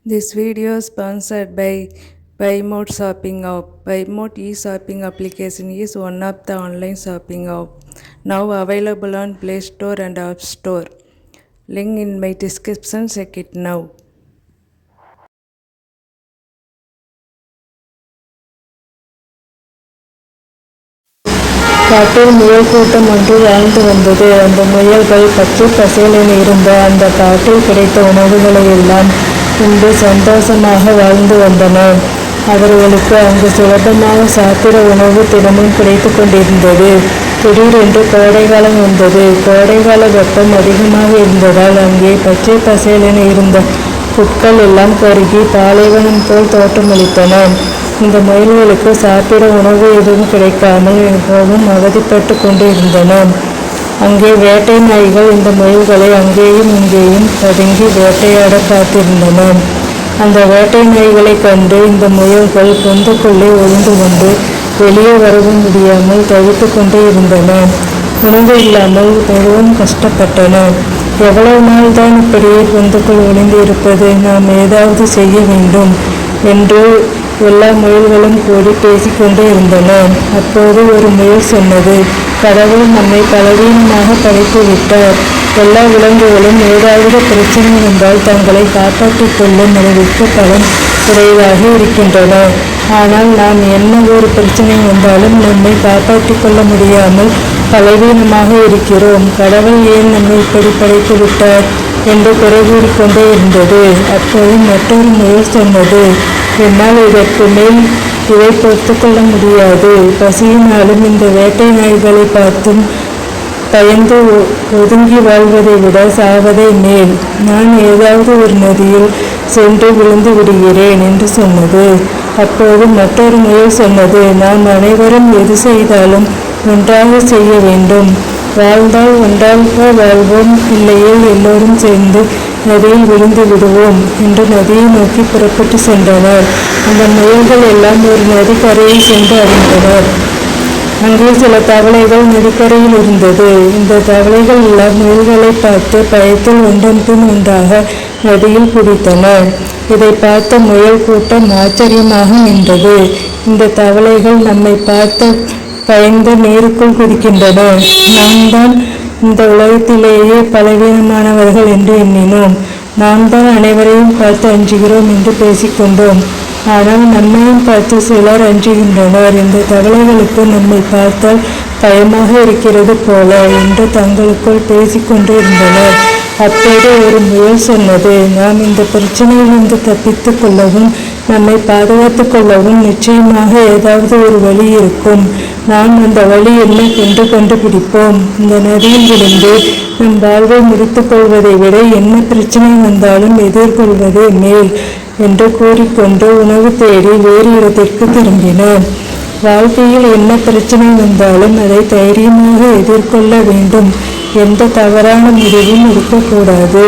This video is sponsored by Buymode Shopping App. Buymode e-shopping application is one of the online shopping app now available on Play Store and App Store. Link in my description. Check it now. காட்டில் முயல் கூட்டம் ஒன்று வாழ்ந்து வந்தது. அந்த முயல்கள் பச்சை பசேலென இருந்த அந்த காட்டில் கிடைத்த உணவுகளை எல்லாம் உண்டு சந்தோஷமாக வாழ்ந்து வந்தன. அவர்களுக்கு அங்கு சுலபமாக சாப்பிட உணவு தினமும் கிடைத்து கொண்டிருந்தது. திடீரென்று கோடைக்காலம் வந்தது. கோடைக்கால வெப்பம் அதிகமாக இருந்ததால் அங்கே பச்சை பசேலென இருந்த புட்கள் எல்லாம் கருகி பாலைவனம் போல் தோற்றமளித்தன. இந்த முயல்களுக்கு சாப்பிட உணவு எதுவும் கிடைக்காமல் மிகவும் அவதிப்பட்டு கொண்டு இருந்தன. அங்கே வேட்டை நாய்கள் இந்த முயல்களை அங்கேயும் இங்கேயும் பதுங்கி வேட்டையாட காத்திருந்தன. அந்த வேட்டை நாய்களை கண்டு இந்த முயல்கள் பொந்துக்குள்ளே ஒளிந்து கொண்டு வெளியே வரவும் முடியாமல் தவித்து கொண்டே இருந்தன. உணவு இல்லாமல் மிகவும் கஷ்டப்பட்டன. எவ்வளவு நாள் தான் இப்படியே பொந்துக்குள் ஒளிந்து இருப்பது? நாம் ஏதாவது செய்ய வேண்டும் என்று எல்லா முயல்களும் கூடி பேசிக்கொண்டே இருந்தன. அப்போது ஒரு முயல் சொன்னது, கடவுள் நம்மை பலவீனமாக படைத்து விட்டார். எல்லா விலங்குகளும் ஏதாவது பிரச்சனை வந்தால் தங்களை காப்பாற்றிக் கொள்ளும் அளவிற்கு பலம் உடையதாக இருக்கின்றன. ஆனால் நாம் என்ன ஒரு பிரச்சனை வந்தாலும் நம்மை காப்பாற்றிக் கொள்ள முடியாமல் பலவீனமாக இருக்கிறோம். கடவுள் ஏன் நம்மை இப்படி படைத்து விட்டார் என்று குறை கூறிக்கொண்டே இருந்தது. அப்போது மற்றொரு முயல் சொன்னது, என்னால் இதற்கு மேல் இதை பொறுத்து கொள்ள முடியாது. பசியினாலும் இந்த வேட்டை நாய்களை பார்த்தும் பயந்து ஒதுங்கி வாழ்வதை விட சாவதே மேல். நான் ஏதாவது ஒரு நதியில் சென்று விழுந்து விடுகிறேன் என்று சொன்னது. அப்போது மற்றொரு முயல் சொன்னது, நாம் அனைவரும் எது செய்தாலும் ஒன்றாக செய்ய வேண்டும். வாழ்ந்தால் ஒன்றாக வாழ்வோம், இல்லையேல் எல்லோரும் சேர்ந்து நதியில் விழுந்து விடுவோம் என்று நதியை நோக்கி புறப்பட்டு சென்றனர். அந்த முயல்கள் எல்லாம் ஒரு நதிக்கரையை சென்று அடைந்தனர். அங்கே சில தவளைகள் நதிக்கரையில் இருந்தது. இந்த தவளைகள் எல்லாம் முயல்களை பார்த்து பயத்தில் ஒன்றன் பின் ஒன்றாக நதியில் குதித்தன. இதை பார்த்த முயல் கூட்டம் ஆச்சரியமாக நின்றது. இந்த தவளைகள் நம்மை பார்த்து பயந்து நீருக்குள் குதிக்கின்றன. நாம் தான் இந்த உலகத்திலேயே பலவீனமானவர்கள் என்று எண்ணினோம். நாம் தான் அனைவரையும் பார்த்து அஞ்சுகிறோம் என்று பேசிக்கொண்டோம். ஆனால் நம்மையும் பார்த்து சிலர் அஞ்சுகின்றனர். இந்த தவளைகளுக்கு நம்மை பார்த்தால் பயமாக இருக்கிறது போல என்று தங்களுக்குள் பேசிக்கொண்டு இருந்தனர். அப்போது ஒரு முயல் சொன்னது, நாம் இந்த பிரச்சனையிலிருந்து தப்பித்து கொள்ளவும் நம்மை பாதுகாத்து கொள்ளவும் நிச்சயமாக ஏதாவது ஒரு வழி இருக்கும். நாம் அந்த வழி என்ன என்று கண்டுபிடிப்போம். இந்த நதியில் விழுந்து நம் வாழ்வை முடித்துக் கொள்வதை விட என்ன பிரச்சனை வந்தாலும் எதிர்கொள்வதே மேல் என்று கூறிக்கொண்டு உணவு தேடி வேறு இடத்திற்கு திரும்பினார். வாழ்க்கையில் என்ன பிரச்சனை வந்தாலும் அதை தைரியமாக எதிர்கொள்ள வேண்டும். எந்த தவறான முடிவும் இருக்கக்கூடாது.